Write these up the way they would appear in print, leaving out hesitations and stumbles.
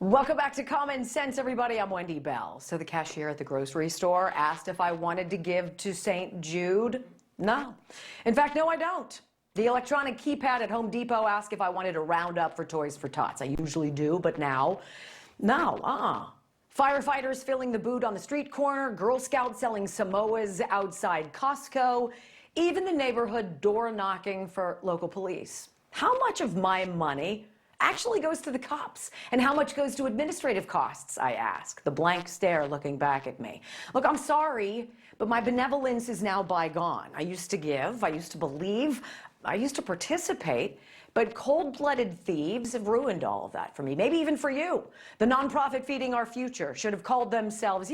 Welcome back to Common Sense, everybody. I'm Wendy Bell. So the cashier at the grocery store asked if I wanted to give to St. Jude. No. In fact, no, I don't. The electronic keypad at Home Depot asked if I wanted to round up for Toys for Tots. I usually do, but now, no. Firefighters filling the boot on the street corner, Girl Scouts selling Samoas outside Costco, even the neighborhood door knocking for local police. How much of my money actually goes to the cops? And how much goes to administrative costs, I ask, the blank stare looking back at me. Look, I'm sorry, but my benevolence is now bygone. I used to give, I used to believe, I used to participate, but cold-blooded thieves have ruined all of that for me, maybe even for you. The nonprofit Feeding Our Future should have called themselves,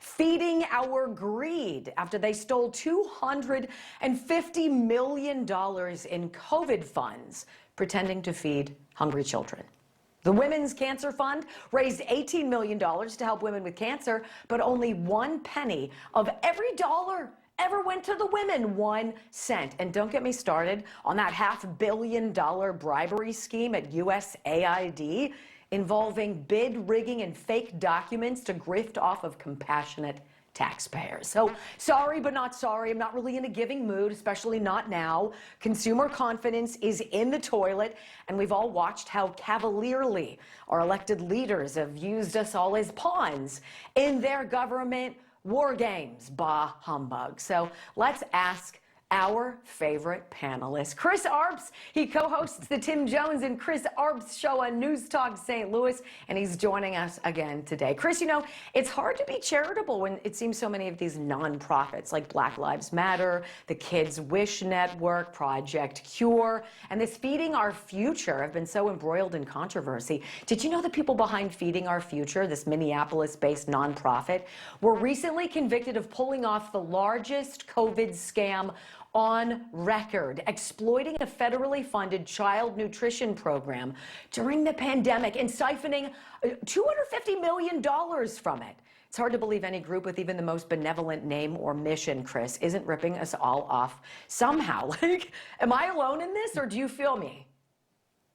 Feeding Our Greed, after they stole $250 million in COVID funds, pretending to feed hungry children. The Women's Cancer Fund raised $18 million to help women with cancer, but only 1 penny of every dollar ever went to the women, 1 cent. And don't get me started on that $500 million bribery scheme at USAID involving bid rigging and fake documents to grift off of compassionate taxpayers. So sorry, but not sorry. I'm not really in a giving mood, especially not now. Consumer confidence is in the toilet, and we've all watched how cavalierly our elected leaders have used us all as pawns in their government war games. Bah humbug. So let's ask our favorite panelist, Chris Arps. He co-hosts the Tim Jones and Chris Arps show on News Talk St. Louis, and he's joining us again today. Chris, it's hard to be charitable when it seems so many of these nonprofits like Black Lives Matter, the Kids Wish Network, Project Cure, and this Feeding Our Future have been so embroiled in controversy. Did you know the people behind Feeding Our Future, this Minneapolis-based nonprofit, were recently convicted of pulling off the largest COVID scam on record, exploiting a federally funded child nutrition program during the pandemic and siphoning $250 million from it? It's hard to believe any group with even the most benevolent name or mission, Chris, isn't ripping us all off somehow. Am I alone in this, or do you feel me?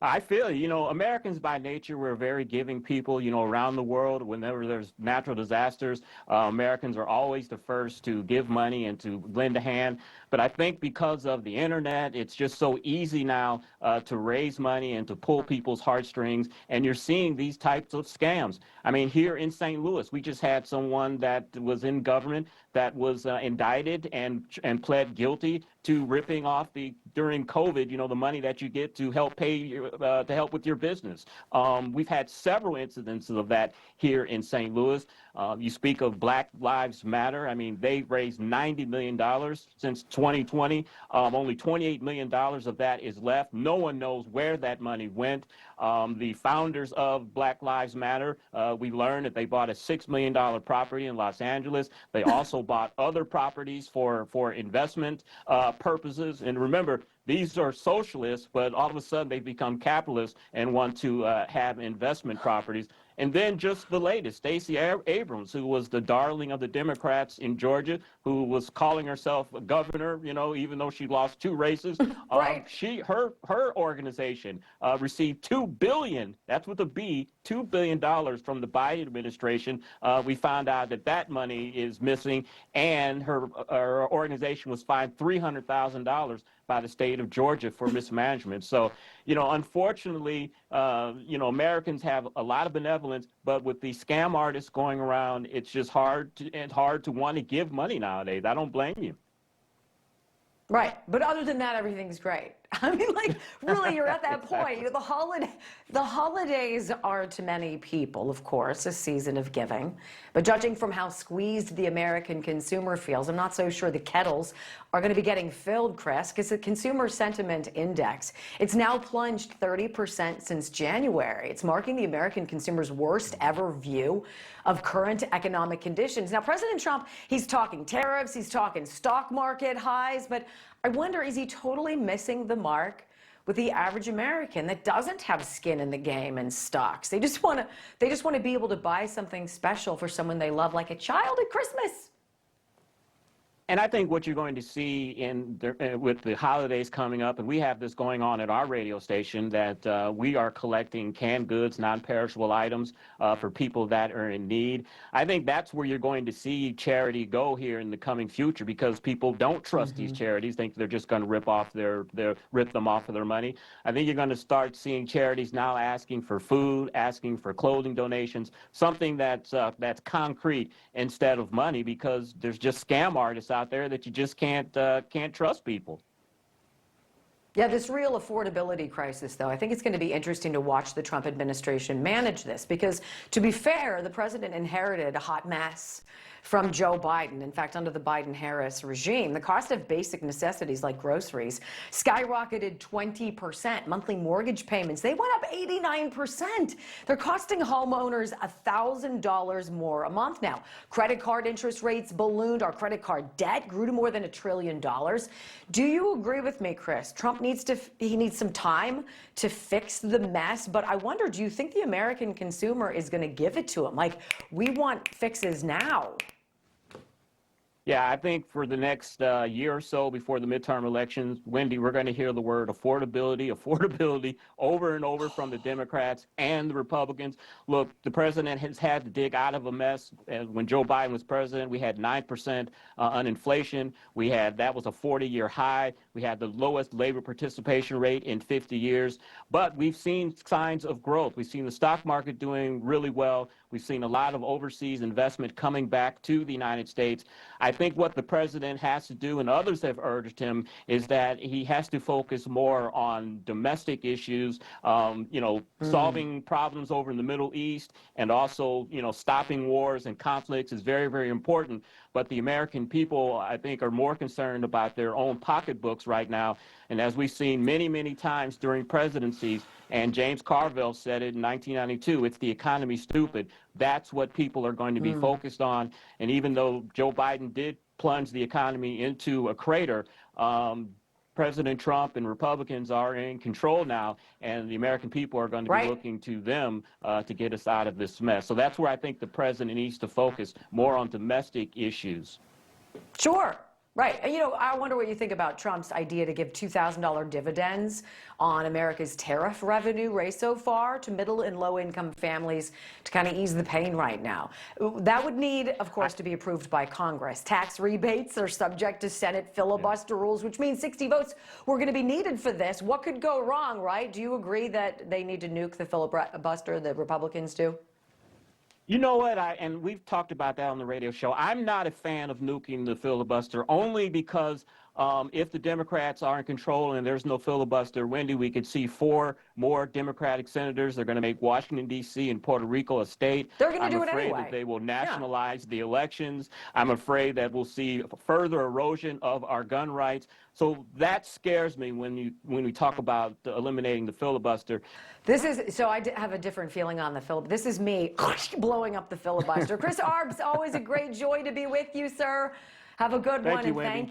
I feel Americans by nature, we're very giving people, around the world. Whenever there's natural disasters, Americans are always the first to give money and to lend a hand. But I think because of the internet, it's just so easy now to raise money and to pull people's heartstrings. And you're seeing these types of scams. I mean, here in St. Louis, we just had someone that was in government that was indicted and pled guilty to ripping off during COVID, the money that you get to help pay to help with your business. We've had several incidences of that here in St. Louis. You speak of Black Lives Matter. I mean, they've raised $90 million since 2020. Only $28 million of that is left. No one knows where that money went. The founders of Black Lives Matter, we learned that they bought a $6 million property in Los Angeles. They also bought other properties for investment purposes. And remember, these are socialists, but all of a sudden they become capitalists and want to have investment properties. And then just the latest, Stacey Abrams, who was the darling of the Democrats in Georgia, who was calling herself a governor, even though she lost 2 races. Right. Her organization received $2 billion, that's with a B, $2 billion from the Biden administration. We found out that money is missing, and her organization was fined $300,000 by the state of Georgia for mismanagement. So, unfortunately, Americans have a lot of benevolence, but with the scam artists going around, it's just hard to want to give money nowadays. I don't blame you. Right. But other than that, everything's great. I mean, really, you're at that point. The holidays are to many people, of course, a season of giving. But judging from how squeezed the American consumer feels, I'm not so sure the kettles are going to be getting filled, Chris, because the Consumer Sentiment Index, it's now plunged 30% since January. It's marking the American consumer's worst ever view of current economic conditions. Now, President Trump, he's talking tariffs, he's talking stock market highs, but I wonder, is he totally missing the mark with the average American that doesn't have skin in the game and stocks? They just want to be able to buy something special for someone they love, like a child at Christmas. And I think what you're going to see with the holidays coming up, and we have this going on at our radio station, that we are collecting canned goods, non-perishable items for people that are in need. I think that's where you're going to see charity go here in the coming future, because people don't trust these charities, think they're just going to rip them off of their money. I think you're going to start seeing charities now asking for food, asking for clothing donations, something that's concrete instead of money, because there's just scam artists out there that you just can't trust people. Yeah, this real affordability crisis, though, I think it's going to be interesting to watch the Trump administration manage this, because, to be fair, the president inherited a hot mess from Joe Biden. In fact, under the Biden-Harris regime, the cost of basic necessities like groceries skyrocketed 20%. Monthly mortgage payments, they went up 89%. They're costing homeowners $1,000 more a month now. Credit card interest rates ballooned. Our credit card debt grew to more than $1 trillion. Do you agree with me, Chris? Trump needs some time to fix the mess, but I wonder, do you think the American consumer is going to give it to him? Like, we want fixes now. Yeah, I think for the next year or so before the midterm elections, Wendy, we're going to hear the word affordability over and over from the Democrats and the Republicans. Look, the president has had to dig out of a mess. When Joe Biden was president, we had 9% uninflation. That was a 40-year high. We had the lowest labor participation rate in 50 years. But we've seen signs of growth. We've seen the stock market doing really well. We've seen a lot of overseas investment coming back to the United States. I think what the president has to do, and others have urged him, is that he has to focus more on domestic issues, solving problems over in the Middle East, and also, stopping wars and conflicts is very, very important. But the American people, I think, are more concerned about their own pocketbooks right now. And as we've seen many, many times during presidencies, and James Carville said it in 1992, it's the economy, stupid. That's what people are going to be focused on. And even though Joe Biden did plunge the economy into a crater, President Trump and Republicans are in control now, and the American people are going to be looking to them to get us out of this mess. So that's where I think the president needs to focus more on domestic issues. Sure. Right. And, I wonder what you think about Trump's idea to give $2,000 dividends on America's tariff revenue raised so far to middle and low-income families to kind of ease the pain right now. That would need, of course, to be approved by Congress. Tax rebates are subject to Senate filibuster rules, which means 60 votes were going to be needed for this. What could go wrong, right? Do you agree that they need to nuke the filibuster, the Republicans do? You know what, and we've talked about that on the radio show. I'm not a fan of nuking the filibuster, only because if the Democrats are in control and there's no filibuster, Wendy, we could see 4 more Democratic senators. They're going to make Washington, D.C. and Puerto Rico a state. They're going to do it anyway. I'm afraid that they will nationalize the elections. I'm afraid that we'll see further erosion of our gun rights. So that scares me when we talk about eliminating the filibuster. So I have a different feeling on the filibuster. This is me blowing up the filibuster. Chris Arps, always a great joy to be with you, sir. Have a good one, and thank you.